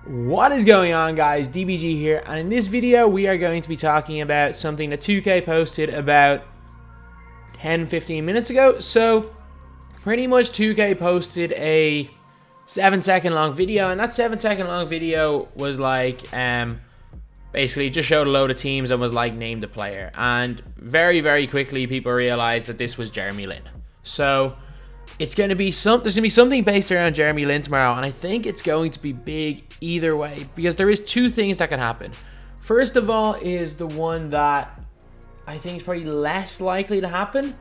What is going on, guys? DBG here, and in this video we are going to be talking about something that 2K posted about 10-15 minutes ago. So pretty much 2K posted a 7-second long video, and that 7-second long video was like basically just showed a load of teams and was like, name the player, and very quickly people realized that this was Jeremy Lin. So there's going to be something based around Jeremy Lin tomorrow, and I think it's going to be big either way, because there is two things that can happen. First of all is the one that I think is probably less likely to happen,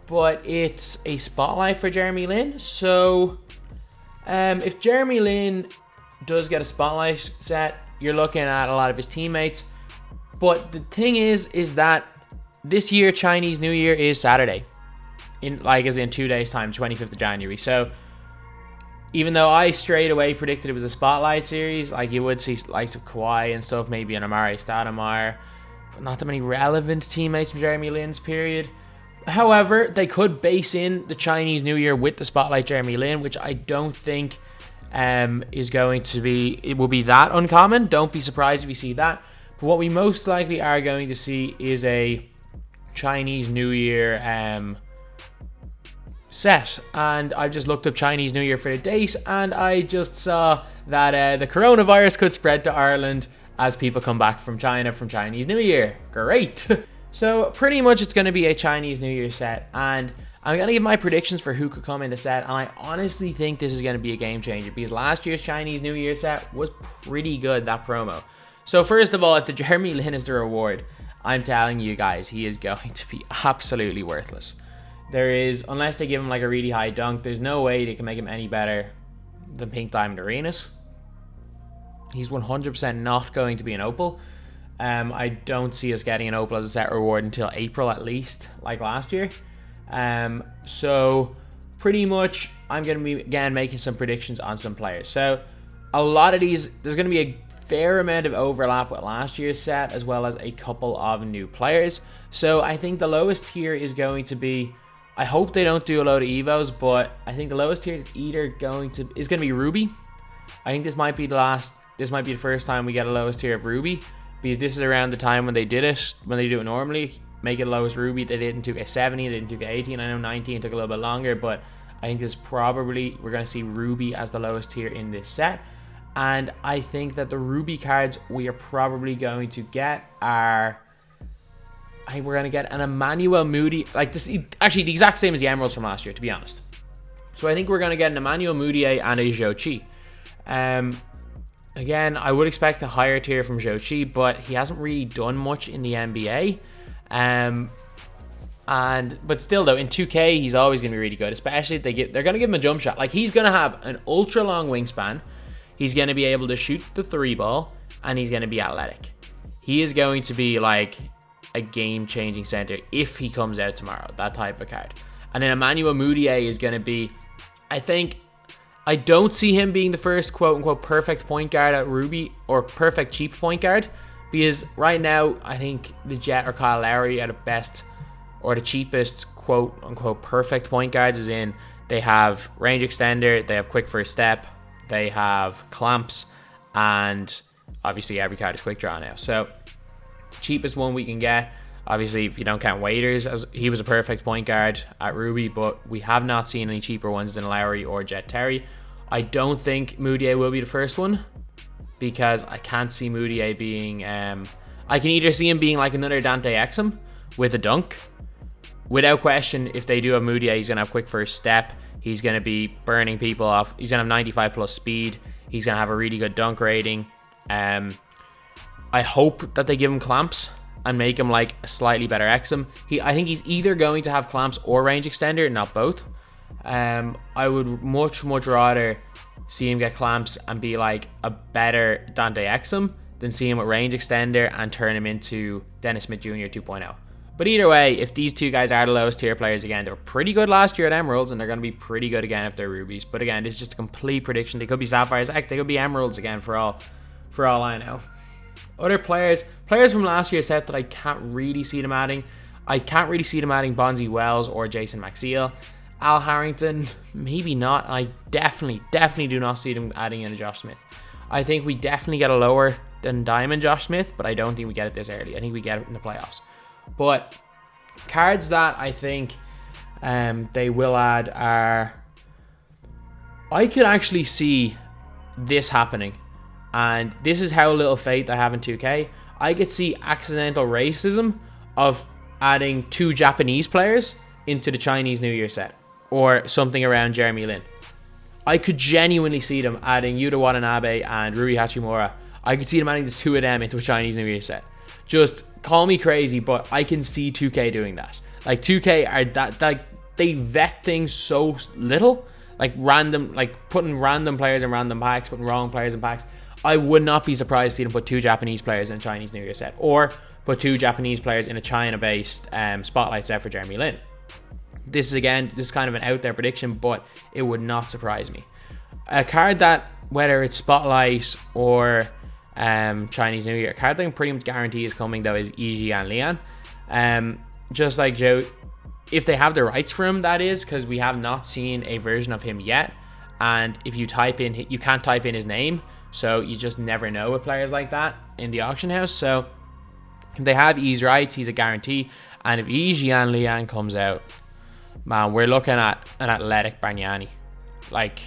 but it's a spotlight for Jeremy Lin. So if Jeremy Lin does get a spotlight set, you're looking at a lot of his teammates. But the thing is that this year Chinese New Year is Saturday. In 2 days time, 25th of January. So even though I straight away predicted it was a spotlight series, like you would see likes of Kawhi and stuff, maybe an Amari Stoudemire, but not that many relevant teammates from Jeremy Lin's period. However, they could base in the Chinese New Year with the spotlight Jeremy Lin, which I don't think is going to be, it will be that uncommon. Don't be surprised if you see that. But what we most likely are going to see is a Chinese New Year set, and I just looked up Chinese New Year for the date, and I just saw that the coronavirus could spread to Ireland as people come back from China from Chinese New Year. Great. So pretty much it's going to be a Chinese New Year set, and I'm going to give my predictions for who could come in the set, and I honestly think this is going to be a game changer, because last year's Chinese New Year set was pretty good, that promo. So first of all, if the Jeremy Lin is the reward, I'm telling you guys, he is going to be absolutely worthless. There is, unless they give him like a really high dunk, there's no way they can make him any better than Pink Diamond Arenas. He's 100% not going to be an Opal. I don't see us getting an Opal as a set reward until April at least, like last year. So pretty much I'm going to be, again, making some predictions on some players. So a lot of these, there's going to be a fair amount of overlap with last year's set, as well as a couple of new players. So I think the lowest tier is going to be, I hope they don't do a load of Evos, but I think the lowest tier is either going to be Ruby. I think this might be the first time we get a lowest tier of Ruby, because this is around the time when they did it, when they do it normally, make it lowest Ruby. They didn't do a 70, they didn't do a 18. I know 19 took a little bit longer, but I think this is probably, we're going to see Ruby as the lowest tier in this set. And I think that the Ruby cards we are probably going to get are, I think we're going to get an Emmanuel Moody, like this, actually the exact same as the Emeralds from last year, to be honest. So I think we're going to get an Emmanuel Moutier and a Zhou Qi. Again, I would expect a higher tier from Zhou Qi, but he hasn't really done much in the NBA. But still though, in 2K, he's always going to be really good, especially if they're going to give him a jump shot. Like, he's going to have an ultra long wingspan. He's going to be able to shoot the 3-ball, and he's going to be athletic. He is going to be like a game-changing center if he comes out tomorrow, that type of card. And then Emmanuel Moutier is going to be, I don't see him being the first quote-unquote perfect point guard at Ruby, or perfect cheap point guard, because right now I think the Jet or Kyle Lowry are the best, or the cheapest quote-unquote perfect point guards, as in they have range extender, they have quick first step, they have clamps, and obviously every card is quick draw now. So the cheapest one we can get, obviously if you don't count Waiters, as he was a perfect point guard at Ruby, but we have not seen any cheaper ones than Lowry or Jet Terry. I don't think Moutier will be the first one, because I can't see Moutier being, I can either see him being like another Dante Exum with a dunk. Without question, if they do have Moutier, he's going to have quick first step. He's going to be burning people off. He's going to have 95 plus speed. He's going to have a really good dunk rating. I hope that they give him clamps and make him like a slightly better Exum. I think he's either going to have clamps or range extender, not both. I would much rather see him get clamps and be like a better Dante Exum than see him with range extender and turn him into Dennis Smith Jr. 2.0. But either way, if these two guys are the lowest tier players again, they were pretty good last year at Emeralds, and they're going to be pretty good again if they're Rubies. But again, this is just a complete prediction. They could be Sapphires, heck, they could be Emeralds again for all I know. Other players from last year's set that I can't really see them adding. I can't really see them adding Bonzi Wells or Jason Maxiel. Al Harrington, maybe not. I definitely do not see them adding in a Josh Smith. I think we definitely get a lower than Diamond Josh Smith, but I don't think we get it this early. I think we get it in the playoffs. But cards that I think they will add are... I could actually see this happening. And this is how little faith I have in 2K. I could see accidental racism of adding 2 Japanese players into the Chinese New Year set. Or something around Jeremy Lin. I could genuinely see them adding Yuta Watanabe and Rui Hachimura. I could see them adding the 2 of them into a Chinese New Year set. Just call me crazy, but I can see 2K doing that. Like 2K are that, like, they vet things so little. Like random, like putting random players in random packs, putting wrong players in packs. I would not be surprised to see them put 2 Japanese players in a Chinese New Year set, or put 2 Japanese players in a China-based spotlight set for Jeremy Lin. This is kind of an out there prediction, but it would not surprise me. A card that, whether it's spotlight or Chinese New Year, a card that I can pretty much guarantee is coming though is Yijian Lian. Just like Joe, if they have the rights for him, that is, because we have not seen a version of him yet. And if you type in, you can't type in his name, so you just never know with players like that in the auction house. So if they have Yi's rights, he's a guarantee. And if Yijian Lian comes out, man, we're looking at an athletic Bargnani. Like,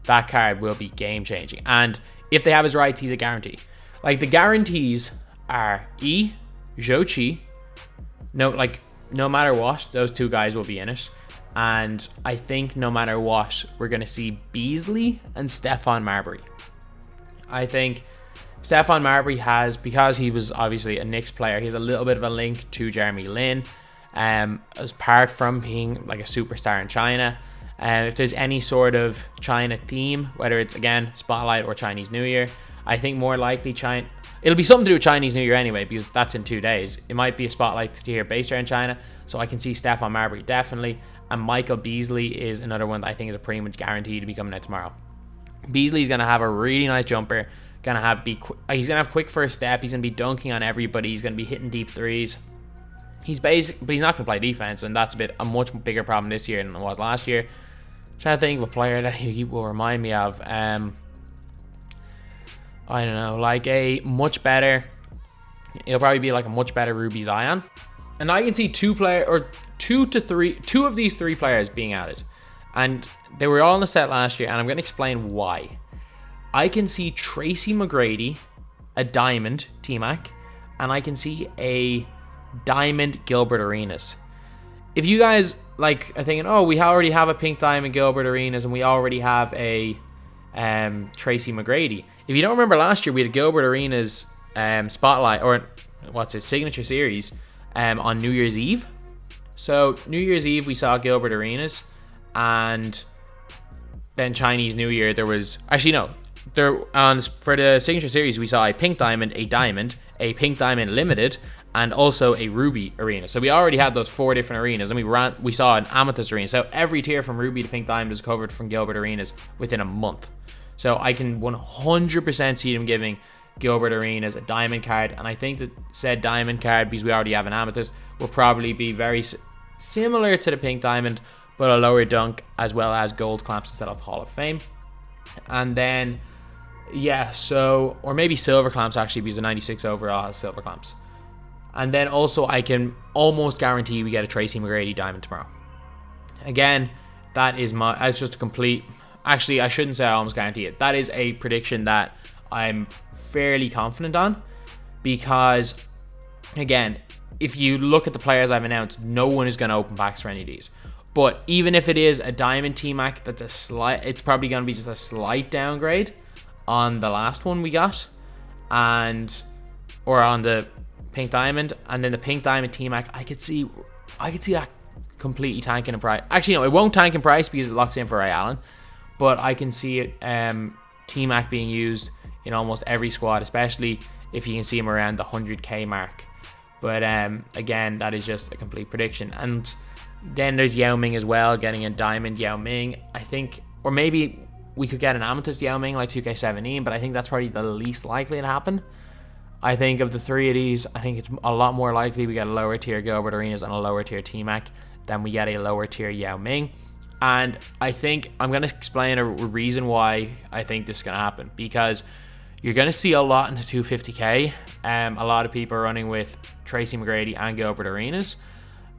that card will be game changing. And if they have his rights, he's a guarantee. Like, the guarantees are Yi, Zhou Qi. No matter what, those 2 guys will be in it. And I think no matter what, we're going to see Beasley and Stephon Marbury. I think Stephon Marbury has, because he was obviously a Knicks player, he has a little bit of a link to Jeremy Lin. Apart from being like a superstar in China. If there's any sort of China theme, whether it's again Spotlight or Chinese New Year, I think more likely China. It'll be something to do with Chinese New Year anyway, because that's in 2 days. It might be a Spotlight here based around China, so I can see Stephon Marbury definitely, and Michael Beasley is another one that I think is a pretty much guaranteed to be coming out tomorrow. Beasley's gonna have a really nice jumper. He's gonna have quick first step. He's gonna be dunking on everybody. He's gonna be hitting deep threes. He's basic, but he's not going to play defense, and that's a much bigger problem this year than it was last year. Trying to think of a player that he will remind me of. I don't know, like a much better. It'll probably be like a much better Ruby Zion, and I can see 2 of these 3 players being added, and they were all in the set last year, and I'm going to explain why. I can see Tracy McGrady, a diamond T-Mac, and I can see a Diamond Gilbert Arenas. If you guys like are thinking, oh, we already have a pink Diamond Gilbert Arenas and we already have a Tracy McGrady. If you don't remember last year, we had a Gilbert Arenas spotlight, or signature series on New Year's Eve. So New Year's Eve we saw Gilbert Arenas, and then Chinese New Year there was for the signature series we saw a pink diamond, a pink diamond limited, and also a Ruby arena. So we already had those 4 different arenas, and we saw an Amethyst arena. So every tier from Ruby to Pink Diamond is covered from Gilbert Arenas within a month. So I can 100% see them giving Gilbert Arenas a diamond card, and I think that said diamond card, because we already have an Amethyst, will probably be very similar to the Pink Diamond, but a lower dunk, as well as gold clamps instead of Hall of Fame. And then, or maybe silver clamps actually, because the 96 overall has silver clamps. And then also I can almost guarantee we get a Tracy McGrady diamond tomorrow. Again, that's just a complete... Actually, I shouldn't say I almost guarantee it. That is a prediction that I'm fairly confident on. Because, again, if you look at the players I've announced, no one is going to open packs for any of these. But even if it is a diamond T-Mac, it's probably going to be just a slight downgrade on the last one we got. Or on the Pink Diamond, and then the Pink Diamond T-Mac, I could see that completely tanking in price. Actually, no, it won't tank in price because it locks in for Ray Allen, but I can see it T-Mac being used in almost every squad, especially if you can see him around the 100k mark. But again, that is just a complete prediction. And then there's Yao Ming as well, getting a diamond Yao Ming, I think, or maybe we could get an amethyst Yao Ming like 2k17, but I think that's probably the least likely to happen. I think of the 3 of these, I think it's a lot more likely we get a lower tier Gilbert Arenas and a lower tier T-Mac than we get a lower tier Yao Ming. And I think I'm going to explain a reason why I think this is going to happen. Because You're going to see a lot into 250k. A lot of people are running with Tracy McGrady and Gilbert Arenas.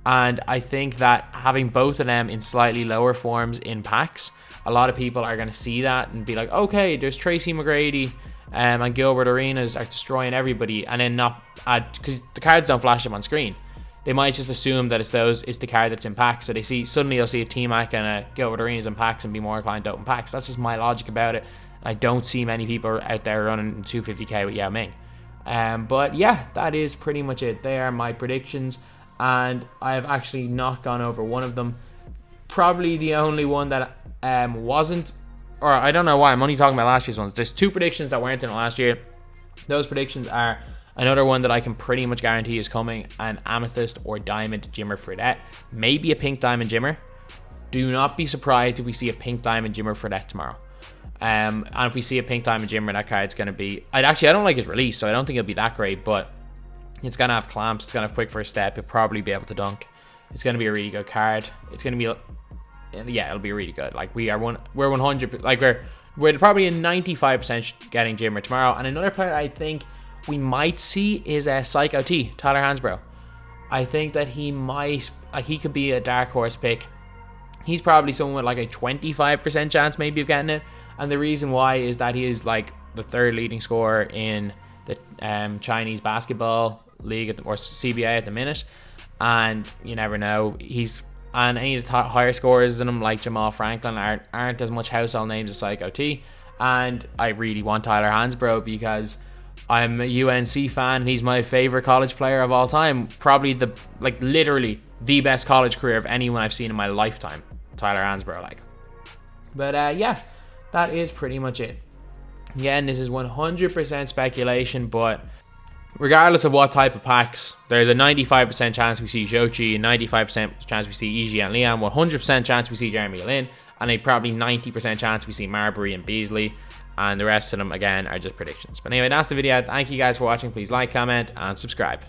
And I think that having both of them in slightly lower forms in packs, a lot of people are going to see that and be like, okay, there's Tracy McGrady and Gilbert Arenas are destroying everybody, and then not add, because the cards don't flash them on screen. They might just assume that it's the card that's in packs. So they see, suddenly you'll see a T-Mac and a Gilbert Arenas in packs and be more inclined to open packs. That's just my logic about it. I don't see many people out there running 250k with Yao Ming. But yeah, that is pretty much it. They are my predictions, and I have actually not gone over one of them. Probably the only one that wasn't, or I don't know why, I'm only talking about last year's ones. There's 2 predictions that weren't in last year. Those predictions are another one that I can pretty much guarantee is coming, an Amethyst or Diamond Jimmer Fredette. Maybe a Pink Diamond Jimmer. Do not be surprised if we see a Pink Diamond Jimmer Fredette tomorrow. And if we see a Pink Diamond Jimmer, that card's going to be... I don't like his release, so I don't think it'll be that great, but it's going to have clamps, it's going to have quick first step, it'll probably be able to dunk. It's going to be a really good card. It's going to be... Yeah, it'll be really good. Like, we're 100... Like, we're probably a 95% getting Jimmer tomorrow. And another player I think we might see is Psycho T, Tyler Hansbrough. I think that he might... he could be a dark horse pick. He's probably someone with like a 25% chance maybe of getting it. And the reason why is that he is like the 3rd leading scorer in the Chinese basketball league or CBA at the minute. And you never know. And any of the higher scorers than him, like Jamal Franklin, aren't as much household names as Psycho T. And I really want Tyler Hansbrough because I'm a UNC fan. He's my favorite college player of all time. Probably literally the best college career of anyone I've seen in my lifetime. Tyler Hansbrough, But yeah, that is pretty much it. Again, this is 100% speculation, but regardless of what type of packs, there's a 95% chance we see Jochi, a 95% chance we see EG and Liam, 100% chance we see Jeremy Lin, and a probably 90% chance we see Marbury and Beasley, and the rest of them, again, are just predictions. But anyway, that's the video. Thank you guys for watching. Please like, comment, and subscribe.